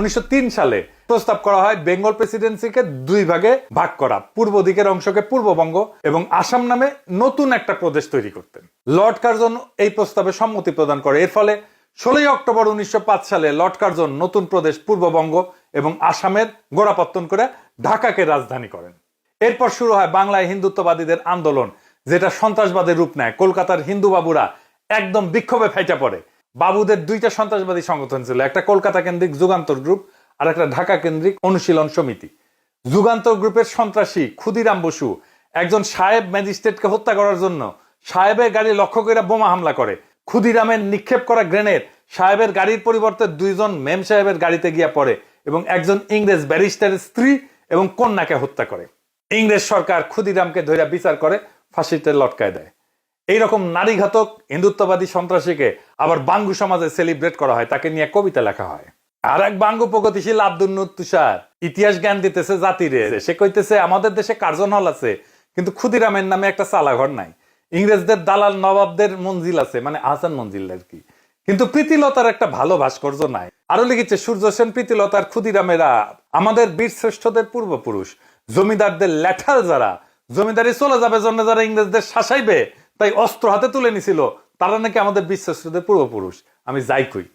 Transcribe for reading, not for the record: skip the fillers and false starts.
1903 সালে প্রস্তাব করা হয় বেঙ্গল প্রেসিডেন্সিকে দুই ভাগে ভাগ করা, পূর্ব দিকের অংশকে পূর্ববঙ্গ এবং আসাম নামে নতুন একটা প্রদেশ তৈরি করতেন। লর্ড কার্জন এই প্রস্তাবে সম্মতি প্রদান করে। এর ফলে 16 অক্টোবর 1905 সালে লর্ড কার্জন নতুন প্রদেশ পূর্ববঙ্গ এবং আসামের গোড়াপত্তন করে ঢাকাকে রাজধানী করেন। এরপর শুরু হয় বাংলায় হিন্দুত্ববাদীদের আন্দোলন, যেটা সন্ত্রাসবাদের রূপ নেয়। কলকাতার হিন্দু বাবুরা একদম বিক্ষোভে ফেটে পড়ে। বাবুদের দুইটা সন্ত্রাসবাদী সংগঠন ছিল, একটা কলকাতা কেন্দ্রিক যুগান্তর গ্রুপ আর একটা ঢাকা কেন্দ্রিক অনুশীলন সমিতি। যুগান্তর গ্রুপের সন্ত্রাসী ক্ষুদিরাম বসু একজন সাহেব ম্যাজিস্ট্রেটকে হত্যা করার জন্য সাহেবের গাড়ি লক্ষ্য করে বোমা হামলা করে। ক্ষুদিরামের নিক্ষেপ করা গ্রেনেড সাহেবের গাড়ির পরিবর্তে দুইজন মেম সাহেবের গাড়িতে গিয়া পড়ে এবং একজন ইংরেজ ব্যারিস্টারের স্ত্রী এবং কন্যাকে হত্যা করে। ইংরেজ সরকার ক্ষুদিরামকে ধরে বিচার করে ফাঁসিতে লটকায় দেয়। এইরকম নারীঘাতক হিন্দুত্ববাদী সন্ত্রাসীকে আবার বাঙ্গু সমাজে সেলিব্রেট করা হয়, তাকে নিয়ে কবিতা লেখা হয়। আর এক বাঙ্গু প্রগতিশীল আব্দুল নূর তুষার ইতিহাস জ্ঞান দিতেছে জাতিরে। সে কইতেছে আমাদের দেশে কার্জন হল আছে, কিন্তু ক্ষুদিরামের নামে একটা চালাঘর নাই। ইংরেজদের দালাল নবাবদের মঞ্জিল আছে, মানে আহসান মঞ্জিল আর কি, কিন্তু প্রীতিলতার একটা ভালো ভাস্কর্য নাই। আরো লিখেছে সূর্য সেন, প্রীতিলতার, ক্ষুদিরামেরা আমাদের বীর শ্রেষ্ঠদের পূর্বপুরুষ। জমিদারদের ল্যাঠাল যারা, জমিদারি চলে যাবে জন্য যারা ইংরেজদের শাসাইবে তাই অস্ত্র হাতে তুলে নিছিল, তারা নাকি আমাদের বীর শ্রেষ্ঠদের পূর্বপুরুষ। আমি যাই কই।